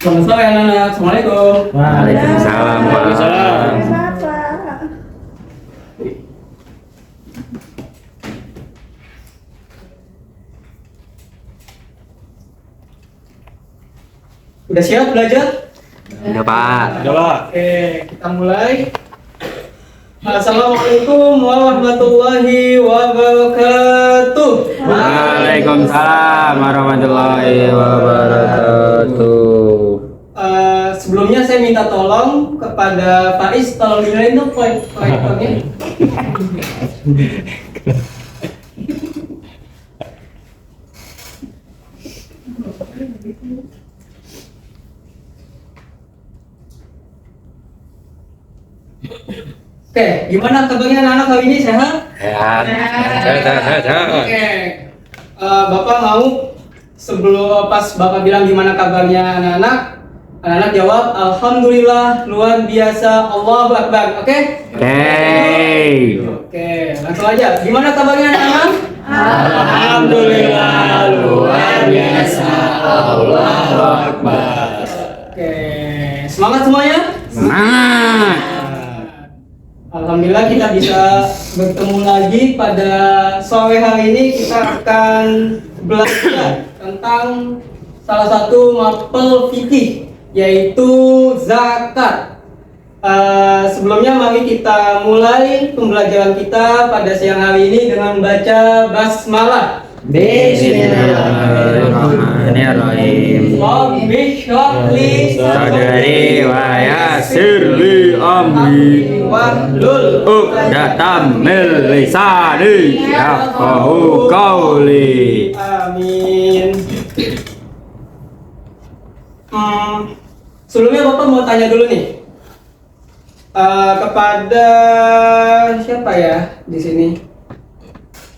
Selamat sore anak-anak. Assalamualaikum. Waalaikumsalam. Waalaikumsalam. Udah siap belajar? Udah Pak. Udah, Pak. Oke, kita mulai. Assalamualaikum warahmatullahi wabarakatuh. Waalaikumsalam warahmatullahi wabarakatuh. Sebelumnya saya minta tolong kepada Faiz, tolong dinilai dong proyektornya. Oke, gimana kabarnya anak-anak hari ini, sehat? Sehat. Oke, Bapak mau sebelum pas Bapak bilang gimana kabarnya anak-anak jawab Alhamdulillah luar biasa, Allahu Akbar. Oke? Oke, langsung aja. Gimana kabarnya anak-anak? Alhamdulillah luar biasa, Allahu Akbar. Oke, semangat semuanya. Semangat. Alhamdulillah kita bisa bertemu lagi pada sore hari ini. Kita akan belajar tentang salah satu mapel fikih, yaitu zakat. Sebelumnya mari kita mulai pembelajaran kita pada siang hari ini dengan membaca basmalah. Bismillahirrahmanirrahim. Rabbi shrah li Sadri wa yassir li amri wahlul uqdatam min lisani yafqahu qawli. Amin. Sebelumnya Bapak mau tanya dulu nih kepada siapa ya di sini?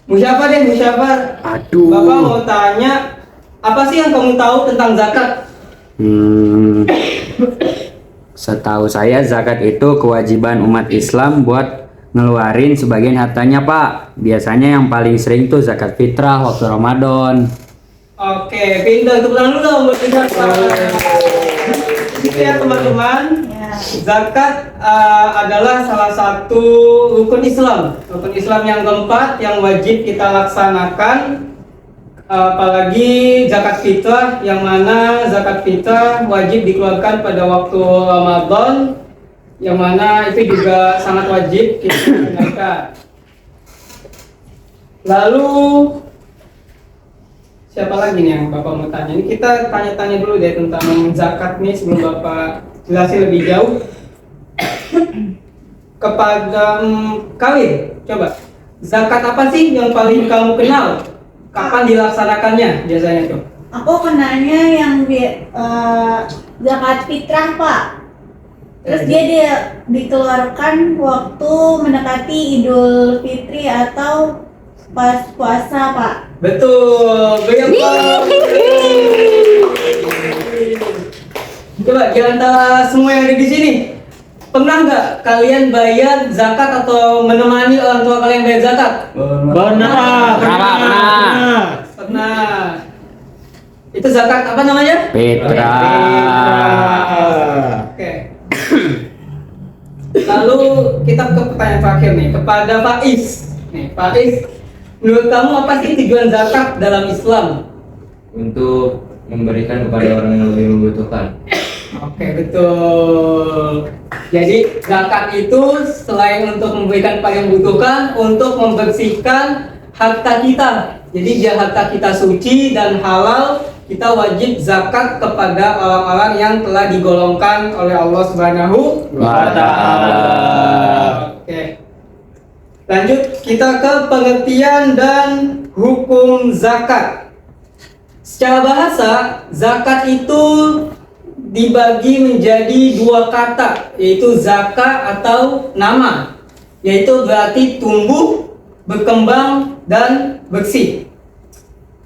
Musyafar deh, Musyafar. Aduh. Bapak mau tanya, apa sih yang kamu tahu tentang zakat? Setahu saya zakat itu kewajiban umat Islam buat ngeluarin sebagian hartanya Pak. Biasanya yang paling sering tuh zakat fitrah waktu Ramadan. Oke, pintar. Tepuk tangan dulu dong buat Musyafar. Gitu ya teman-teman. Zakat adalah salah satu rukun Islam yang keempat yang wajib kita laksanakan, apalagi zakat fitrah, yang mana zakat fitrah wajib dikeluarkan pada waktu Ramadan, yang mana itu juga sangat wajib kita tunaikan. Lalu siapa lagi nih yang Bapak mau tanya? Ini kita tanya-tanya dulu deh tentang zakat nih sebelum Bapak jelasin lebih jauh. Kepada kalian, coba zakat apa sih yang paling kamu kenal? Kapan dilaksanakannya biasanya tuh? Aku kenalnya yang zakat fitrah, Pak. Terus dia dikeluarkan waktu mendekati Idul Fitri atau pas puasa, Pak. Betul, banyak banget. Coba di antara semua yang ada di sini, pernah nggak kalian bayar zakat atau menemani orang tua kalian bayar zakat? Pernah. Pernah. Itu zakat apa namanya? Fitrah. Oke. Lalu kita ke pertanyaan terakhir nih kepada Faiz. Nih, Faiz, menurut kamu apa sih tujuan zakat dalam Islam? Untuk memberikan kepada orang yang lebih membutuhkan. Oke, betul. Jadi zakat itu selain untuk memberikan kepada yang membutuhkan, untuk membersihkan harta kita. Jadi biar harta kita suci dan halal, kita wajib zakat kepada orang-orang yang telah digolongkan oleh Allah Subhanahu wa Ta'ala. Oke. Lanjut kita ke pengertian dan hukum zakat. Secara bahasa, zakat itu dibagi menjadi dua kata, yaitu zakat atau nama, yaitu berarti tumbuh, berkembang, dan bersih.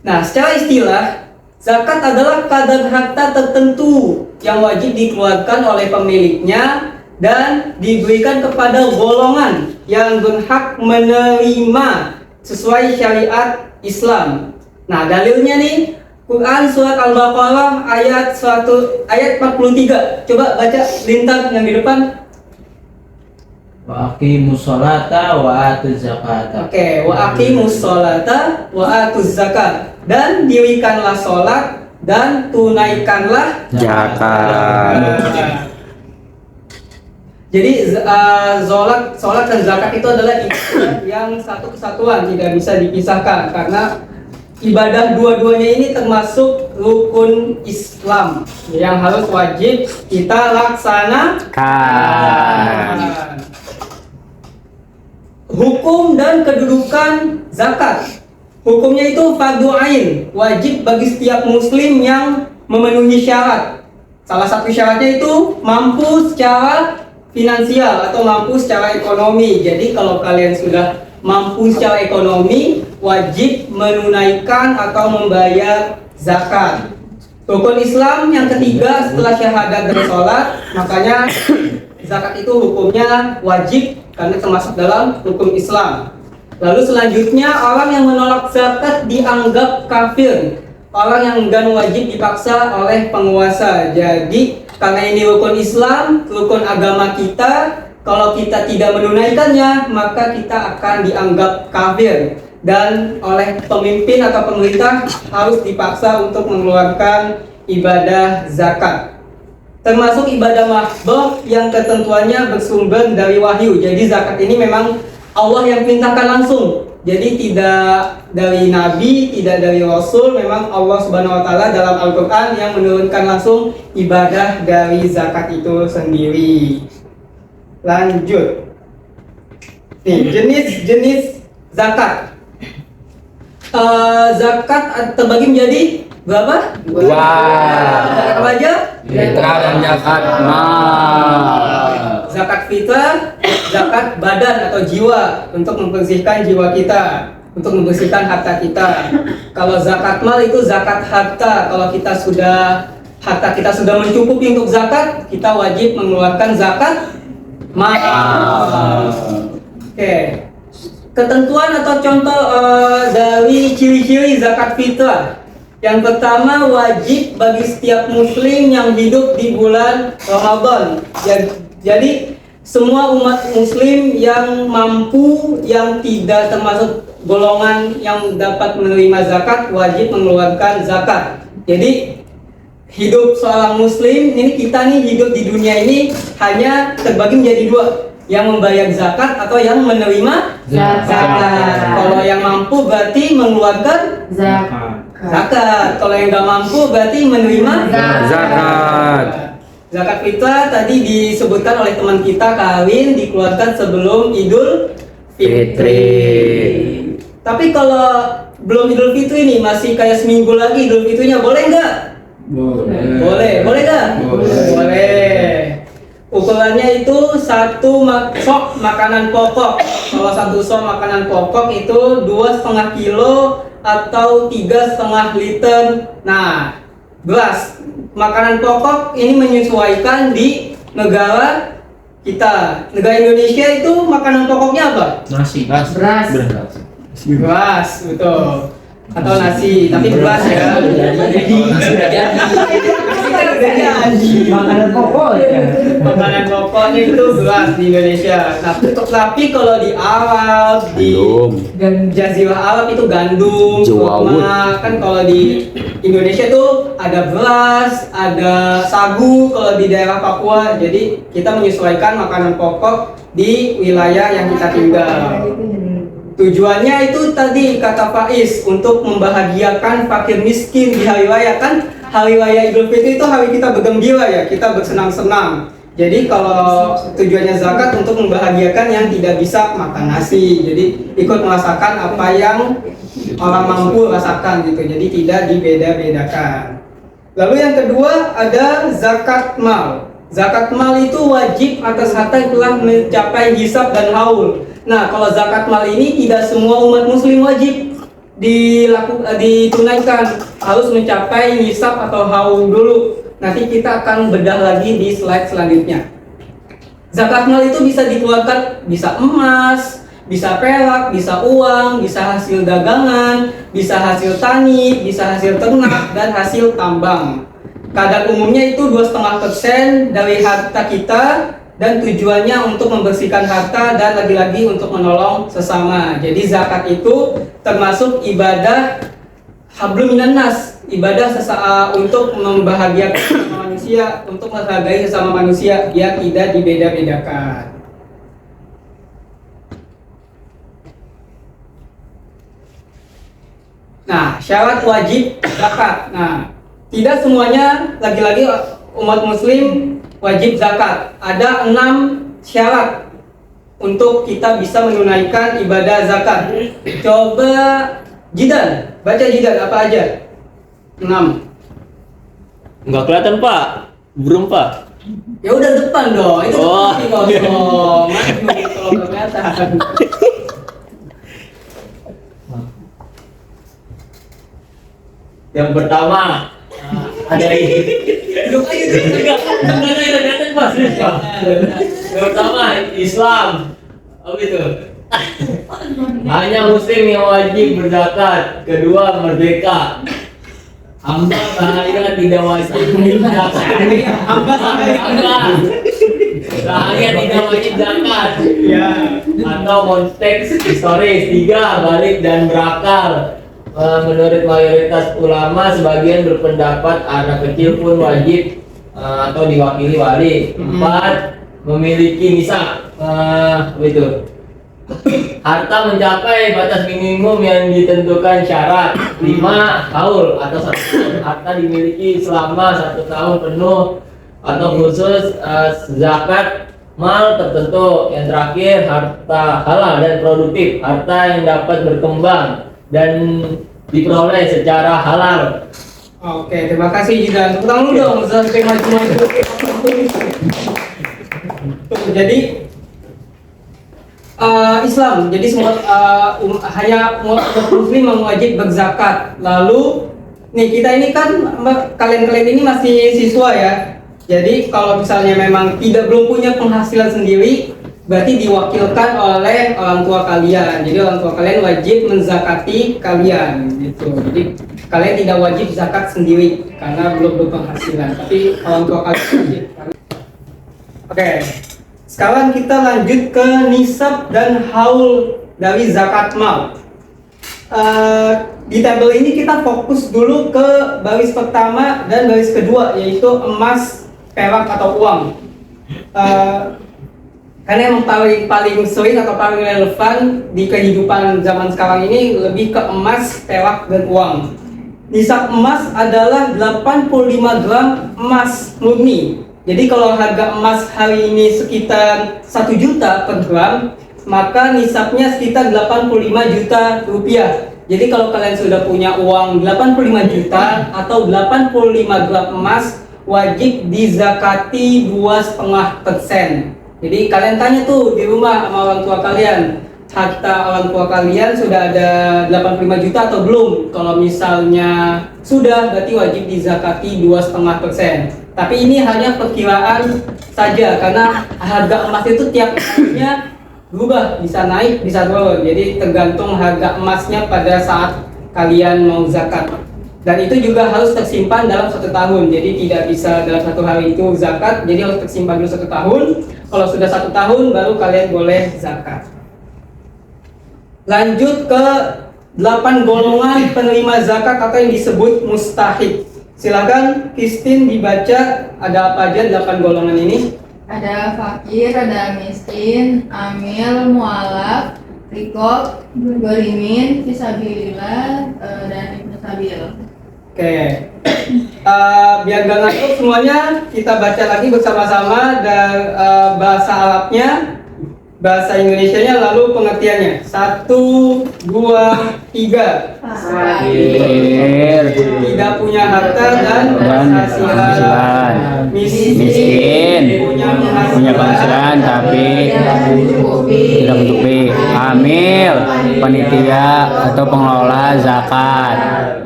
Nah, secara istilah, zakat adalah kadar harta tertentu yang wajib dikeluarkan oleh pemiliknya dan diberikan kepada golongan yang berhak menerima sesuai syariat Islam. Nah, dalilnya nih, Quran surat Al-Baqarah ayat 43. Coba baca Lintang yang di depan. Wa aqimus sholata wa atuz zakata. Oke, wa aqimus sholata wa atuz zakat. Dan dirikanlah sholat dan tunaikanlah Zakat. Jadi sholat dan zakat itu adalah ibadah yang satu kesatuan, tidak bisa dipisahkan karena ibadah dua-duanya ini termasuk rukun Islam yang harus wajib kita laksanakan. Hukum dan kedudukan zakat. Hukumnya itu fardu ain, wajib bagi setiap muslim yang memenuhi syarat. Salah satu syaratnya itu mampu secara finansial atau mampu secara ekonomi. Jadi kalau kalian sudah mampu secara ekonomi, wajib menunaikan atau membayar zakat. Rukun Islam yang ketiga setelah syahadat dan sholat, makanya zakat itu hukumnya wajib karena termasuk dalam rukun Islam. Lalu selanjutnya orang yang menolak zakat dianggap kafir. Orang yang enggan wajib dipaksa oleh penguasa. Jadi karena ini rukun Islam, rukun agama kita, kalau kita tidak menunaikannya maka kita akan dianggap kafir dan oleh pemimpin atau pemerintah harus dipaksa untuk mengeluarkan ibadah zakat. Termasuk ibadah mahdoh yang ketentuannya bersumber dari wahyu. Jadi zakat ini memang Allah yang perintahkan langsung. Jadi tidak dari nabi, tidak dari rasul, memang Allah Subhanahu wa taala dalam Al-Qur'an yang menurunkan langsung ibadah dari zakat itu sendiri. Lanjut. Nih, jenis-jenis zakat. Zakat terbagi menjadi berapa? Zakat apa aja? Fitrah dan zakat mal. Zakat fitrah, zakat badan atau jiwa untuk membersihkan jiwa kita, untuk membersihkan harta kita. Kalau zakat mal itu zakat harta. Kalau harta kita sudah mencukupi untuk zakat, kita wajib mengeluarkan zakat mal. Oke. Ketentuan atau contoh dari ciri-ciri zakat fitrah. Yang pertama, wajib bagi setiap muslim yang hidup di bulan Ramadan. Jadi semua umat muslim yang mampu, yang tidak termasuk golongan yang dapat menerima zakat, wajib mengeluarkan zakat. Jadi hidup seorang muslim, ini kita nih hidup di dunia ini hanya terbagi menjadi dua, yang membayar zakat atau yang menerima zakat. Kalau yang mampu berarti mengeluarkan zakat. Kalau yang nggak mampu berarti menerima Zakat. Zakat fitrah tadi disebutkan oleh teman kita Kawin dikeluarkan sebelum Idul Fitri. Tapi kalau belum Idul Fitri nih, masih kayak seminggu lagi Idul Fitrinya, boleh nggak? Boleh nggak? Boleh. Ukurannya itu satu sok makanan pokok. Kalau satu sok makanan pokok itu 2,5 kilo atau 3,5 liter. Nah, beras makanan pokok ini menyesuaikan di negara kita. Negara Indonesia itu makanan pokoknya apa? Nasi. Beras, betul. Atau nasi, tapi beras ya. Makanan pokok. Makanan pokoknya itu beras di Indonesia. Nah, tapi kalau di Arab, di Jazirah Arab itu gandum, kurma. Kan kalau di Indonesia tuh ada beras, ada sagu kalau di daerah Papua. Jadi kita menyesuaikan makanan pokok di wilayah yang kita tinggal. Tujuannya itu tadi kata Faiz, untuk membahagiakan fakir miskin di hari raya. Kan hari raya Idul Fitri itu hari kita bergembira ya, kita bersenang-senang. Jadi kalau tujuannya zakat untuk membahagiakan yang tidak bisa makan nasi, jadi ikut merasakan apa yang orang mampu rasakan gitu. Jadi tidak dibeda-bedakan. Lalu yang kedua ada zakat mal. Zakat mal itu wajib atas harta yang telah mencapai hisab dan haul. Nah, kalau zakat mal ini tidak semua umat muslim wajib ditunaikan, harus mencapai nisab atau haul dulu. Nanti kita akan bedah lagi di slide selanjutnya. Zakat mal itu bisa dikeluarkan, bisa emas, bisa perak, bisa uang, bisa hasil dagangan, bisa hasil tani, bisa hasil ternak, dan hasil tambang. Kadar umumnya itu 2,5% dari harta kita, dan tujuannya untuk membersihkan harta dan lagi-lagi untuk menolong sesama. Jadi zakat itu termasuk ibadah hablum minan nas, ibadah untuk membahagiakan sesama manusia, untuk menghargai sesama manusia biar tidak dibeda-bedakan. Nah, syarat wajib zakat. Nah, tidak semuanya lagi-lagi umat muslim wajib zakat. Ada 6 syarat untuk kita bisa menunaikan ibadah zakat. Coba Jidan, baca Jidan apa aja? 6. Nggak kelihatan Pak, belum Pak. Ya udah depan dong, itu Oh. depan kosong. Maju kalau nggak kelihatan. Yang pertama ada ini. Duduk aja dulu. Enggak kelihatan Pak, serius Pak. Yang pertama Islam, oh gitu. Hanya muslim yang wajib berzakat. Kedua merdeka. Hamba sahaya tidak wajib berzakat. Hamba sahaya. Sahaya tidak wajib zakat. Ya. Atau konteks historis. 3 balik dan berakal. Menurut mayoritas ulama, sebagian berpendapat anak kecil pun wajib atau diwakili wali. 4 memiliki nisab. Itu harta mencapai batas minimum yang ditentukan syarat. 5 haul atau 1 tahun harta dimiliki selama 1 tahun penuh atau khusus zakat mal tertentu. Yang terakhir harta halal dan produktif, harta yang dapat berkembang dan diperoleh secara halal. Oke, terima kasih Jidan. Tepuk tangan dulu dong, sampai maju-maju. Tuh, jadi Islam, jadi semua hanya umat muslim yang wajib berzakat. Lalu, nih kita ini kan kalian-kalian ini masih siswa ya. Jadi kalau misalnya memang belum punya penghasilan sendiri, berarti diwakilkan oleh orang tua kalian. Jadi orang tua kalian wajib menzakati kalian, gitu. Jadi kalian tidak wajib zakat sendiri karena belum berpenghasilan, tapi orang tua kalian wajib. Oke. Sekarang kita lanjut ke nisab dan haul dari zakat mal. Di tabel ini kita fokus dulu ke baris pertama dan baris kedua, yaitu emas, perak atau uang. Karena yang paling sering atau paling relevan di kehidupan zaman sekarang ini lebih ke emas, perak, dan uang. Nisab emas adalah 85 gram emas murni. Jadi kalau harga emas hari ini sekitar 1 juta per gram, maka nisabnya sekitar 85 juta rupiah. Jadi kalau kalian sudah punya uang 85 juta atau 85 gram emas, wajib dizakati 2,5%. Jadi kalian tanya tuh di rumah sama orang tua kalian, harta orang tua kalian sudah ada 85 juta atau belum? Kalau misalnya sudah, berarti wajib dizakati 2,5%. Tapi ini hanya perkiraan saja, karena harga emas itu tiap harinya berubah, bisa naik, bisa turun. Jadi tergantung harga emasnya pada saat kalian mau zakat. Dan itu juga harus tersimpan dalam 1 tahun. Jadi tidak bisa dalam 1 hari itu zakat. Jadi harus tersimpan dulu 1 tahun. Kalau sudah 1 tahun baru kalian boleh zakat. Lanjut ke 8 golongan penerima zakat atau yang disebut mustahik. Silakan Christine dibaca, ada apa aja 8 golongan ini? Ada fakir, ada miskin, amil, mualaf, rikob, gorimin, fisabilillah, dan ibnu sabil. Oke. Biar gak ngantuk semuanya, kita baca lagi bersama-sama dan bahasa Arabnya, bahasa Indonesianya, lalu pengertiannya. 1, 2, 3. Fakir, Tidak punya harta dan penghasilan. miskin, punya penghasilan tapi tidak mencukupi. Amil, panitia atau pengelola zakat.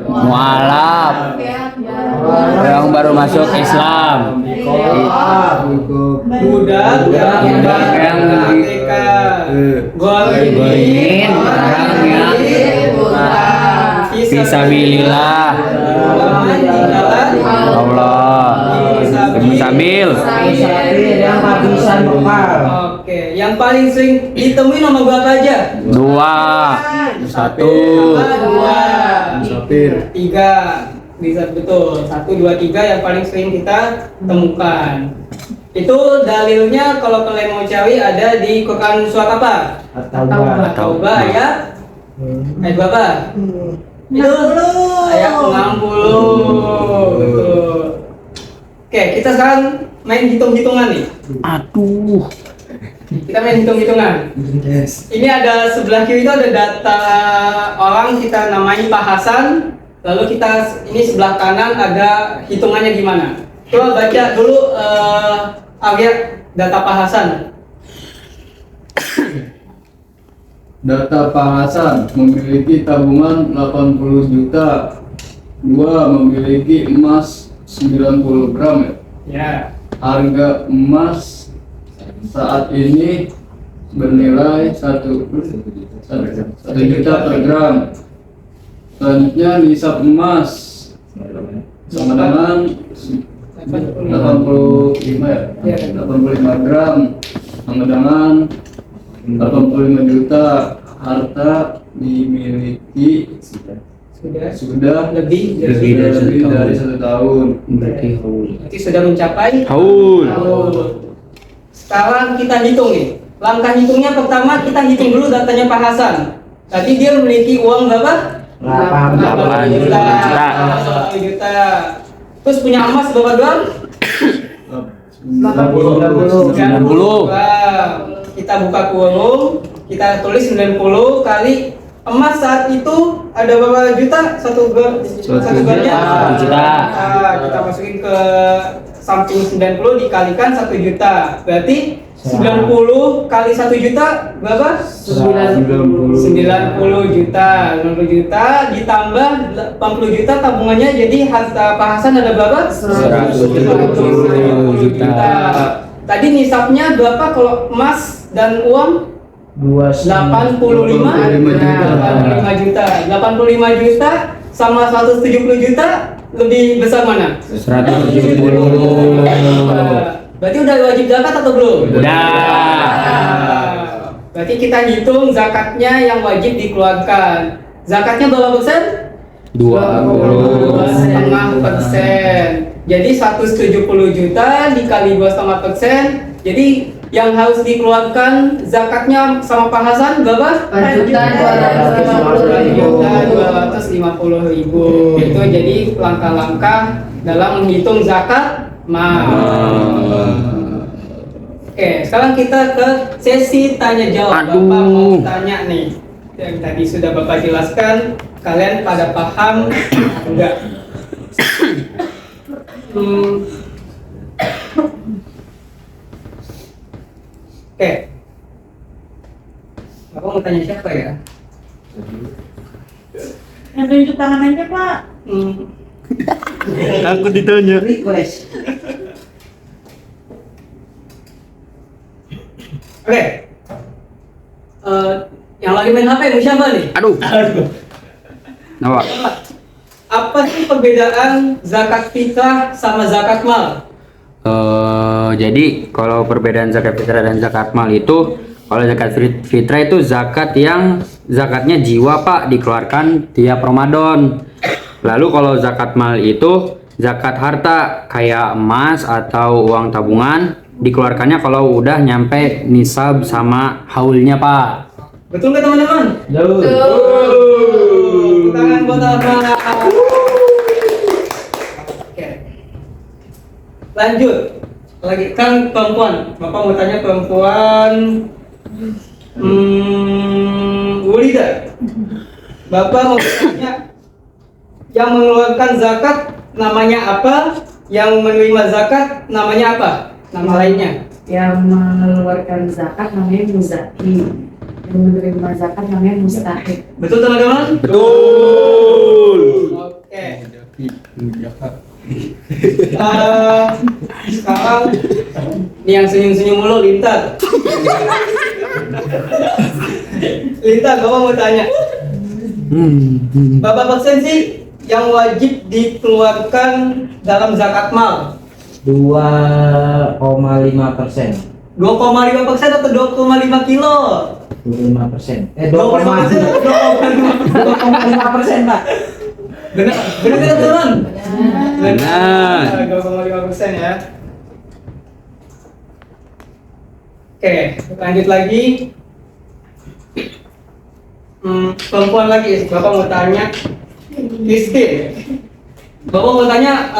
Mualaf, yang baru masuk Islam. budak yang merdeka, Golimin orang yang fisabilillah Allah sambil yang habisan bekal. Oke, yang paling sering ditemui nomor berapa aja? 2 1 Dua, tiga, bisa betul. 1, 2, 3 yang paling sering kita temukan. Itu dalilnya kalau kalian mau cari ada di Quran surat apa? At-Taubah ayat berapa? Itu ayat 60. Betul. Oke, kita sekarang main hitung-hitungan nih. aduh Kita main hitung-hitungan. Ini ada sebelah kiri itu ada data orang kita namanya Pak Hasan. Lalu kita ini sebelah kanan ada hitungannya gimana. Coba baca dulu Arya data Pak Hasan. Data Pak Hasan memiliki tabungan 80 juta. 2 memiliki emas 90 gram. Ya. Harga emas saat ini bernilai 1 juta per gram. Selanjutnya nisab emas sama dengan 85 ya? 85 gram sama dengan 85 juta. Harta dimiliki sudah Lebih lebih dari 1 tahun. Berarti sudah mencapai haul Sekarang kita hitung nih. Langkah hitungnya pertama kita hitung dulu datanya Pak Hasan. Tadi dia memiliki uang berapa? 8 juta. 8 juta. Terus punya emas berapa gram? 90. Kita buka kurung, kita tulis 90 kali emas saat itu ada berapa juta? Satu gramnya? 1 juta. Kita masukin ke samping 90 dikalikan 1 juta. Berarti 90 kali 1 juta berapa? 90 juta. 90 juta ditambah 80 juta tabungannya, jadi harta Pak Hasan ada berapa? 170 juta. Tadi nisabnya berapa kalau emas dan uang? 85 juta. 85 juta sama 170 juta lebih besar mana? 170. Berarti udah wajib zakat atau belum? Udah. Berarti kita hitung zakatnya yang wajib dikeluarkan. Zakatnya berapa persen? 2,5%. Jadi 170 juta dikali 2,5%. Jadi yang harus dikeluarkan zakatnya sama Pak Hasan berapa? 4.250.000. Itu jadi langkah-langkah dalam menghitung zakat mal. Oke, sekarang kita ke sesi tanya jawab. Aduh. Bapak mau tanya nih. Yang tadi sudah Bapak jelaskan, kalian pada paham enggak? Oke. Bapak mau tanya siapa ya? Yang tunjuk tangan aja, Pak. Aku ditanya. Request. Oke. Yang lagi main HP ini siapa nih? Aduh. Apa? Apa sih perbedaan zakat fitrah sama zakat mal? Jadi kalau perbedaan zakat fitrah dan zakat mal itu, kalau zakat fitrah itu zakat yang zakatnya jiwa Pak, dikeluarkan tiap Ramadan. Lalu kalau zakat mal itu zakat harta kayak emas atau uang tabungan, dikeluarkannya kalau udah nyampe nisab sama haulnya Pak. Betul nggak teman-teman? Tangan buat apa? Oke. Lanjut. Lagi kan perempuan. Bapak mau tanya perempuan. Wulida. Bapak mau tanya yang mengeluarkan zakat namanya apa? Yang menerima zakat namanya apa? Nama lainnya? Yang mengeluarkan zakat namanya muzaki, yang menerima zakat namanya mustahik. Betul teman-teman? Betul. Oke. Sekarang ini yang senyum-senyum mulu Lintar. Lintar, Bapak mau tanya. Bapak persen sih yang wajib dikeluarkan dalam zakat mal? 2,5%. 2,5% atau 2,5 kilo? 25%. 2,5%, Pak. Benar, turun. Benar. 2,5% ya. Oke, lanjut lagi. Perempuan lagi, Bapak mau tanya. Christine, Bapak mau tanya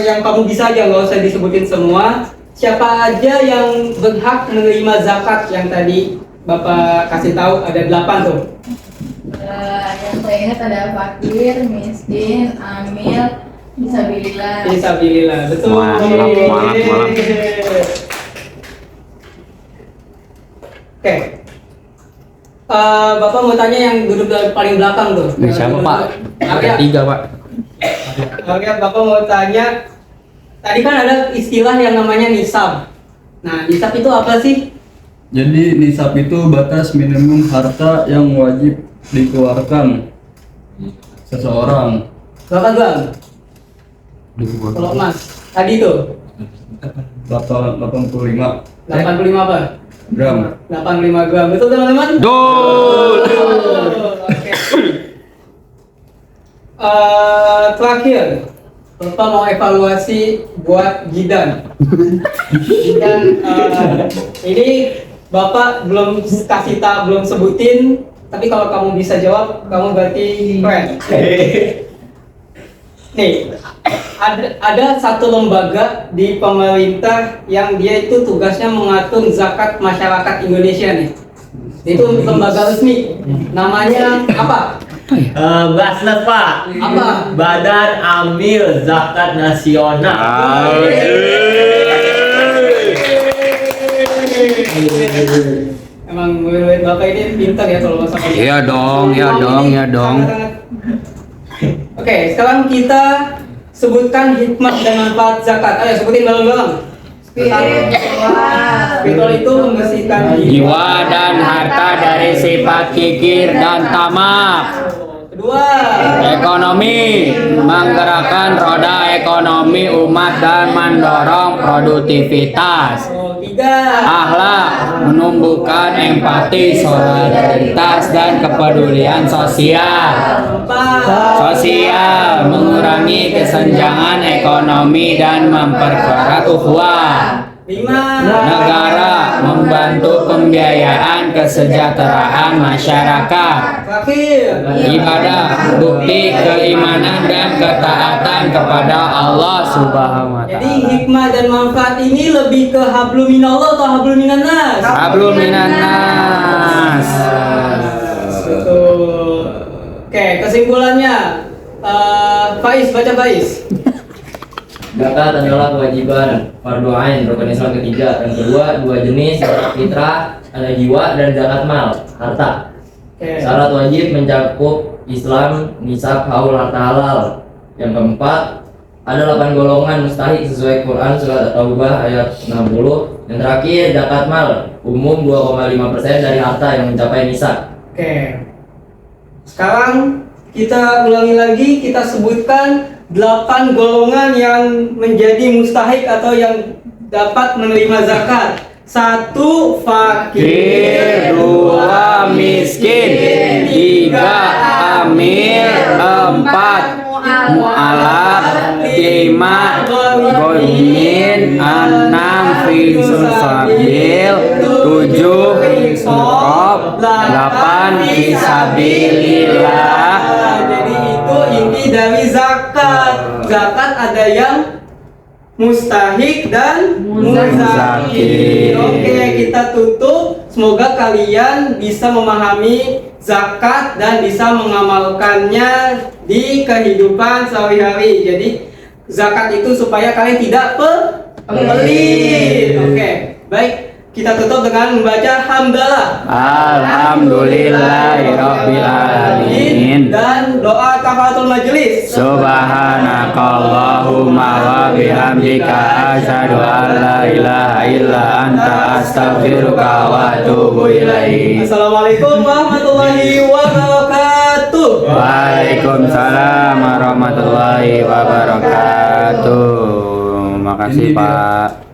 yang kamu bisa aja, nggak usah disebutin semua. Siapa aja yang berhak menerima zakat yang tadi Bapak kasih tahu ada 8 tuh. Yang saya ingat ada fakir, miskin, amil, disabilitas. Fisabilillah, betul. Malak. Oke. Bapak mau tanya yang duduk paling belakang tuh. Siapa Pak? Ada 3 Pak. Oke, Bapak mau tanya. Tadi kan ada istilah yang namanya nisab. Nah, nisab itu apa sih? Jadi nisab itu batas minimum harta yang wajib dikeluarkan seseorang. Berapa gram? Kalau emas tadi tuh 85 85 apa? gram. 85 gram. Betul teman-teman? Betul. Oke. Terakhir, Bapak mau evaluasi buat Gidan. Gidan, ini Bapak belum kasih tahu, belum sebutin, tapi kalau kamu bisa jawab, kamu berarti keren. Nih, ada satu lembaga di pemerintah yang dia itu tugasnya mengatur zakat masyarakat Indonesia nih. Itu lembaga resmi. Namanya apa? Basnas Pak. Apa? Badan Amil Zakat Nasional. Emang murid Bapak ini pintar ya kalau masak. Iya dong. Sangat-sangat. Oke, sekarang kita sebutkan hikmah dan manfaat zakat. Ayo sebutin bareng-bareng. Spiritual itu membersihkan Jiwa dan harta dari sifat kikir dan tamak. Kedua, Ekonomi, menggerakkan roda ekonomi umat dan mendorong produktivitas. tiga, Akhlak, menumbuhkan empati, solidaritas, dan kepedulian sosial. empat, Sosial, mengurangi kesenjangan ekonomi dan memperkuat ukhuwah. lima, Negara, membantu pembiayaan kesejahteraan masyarakat. terakhir. Ibadah, bukti keimanan dan ketaatan kepada Allah Subhanahu wa Jadi Ta'ala. hikmah dan manfaat ini lebih ke hablum minallah atau hablum minan nas? Hablum minan nas. Betul. Oke, kesimpulannya, Faiz, baca Faiz. Zakat adalah kewajiban fardu ain rukun Islam ketiga. Yang kedua, 2 jenis zakat fitrah, ada jiwa dan zakat mal, harta. Oke. Syarat wajib mencakup Islam, nisab, haul, harta halal. Yang keempat, ada 8 golongan mustahik sesuai Quran surat At-Taubah ayat 60. Yang terakhir, zakat mal, umum 2,5% dari harta yang mencapai nisab. Oke. Sekarang kita ulangi lagi, kita sebutkan 8 golongan yang menjadi mustahik atau yang dapat menerima zakat. 1 fakir, 2 miskin, 3 amil, 4 mu'alaf, 5 ghanimin, 6 fisul sabil, 7 fisul 8 fisabilillah. Jadi itu inti dari zakat. Zakat ada yang mustahik dan muzaki. Oke, kita tutup. Semoga kalian bisa memahami zakat dan bisa mengamalkannya di kehidupan sehari-hari. Jadi zakat itu supaya kalian tidak pelit. Oke, baik. kita tutup dengan membaca hamdalah. Alhamdulillahirabbil alamin. Dan doa kafaratul majelis. Subhanakallahumma wa bihamdika asyhadu an la ilaha illa anta astaghfiruka wa atubu ilaik. Assalamualaikum warahmatullahi wabarakatuh. Waalaikumsalam warahmatullahi wabarakatuh. Makasih Pak.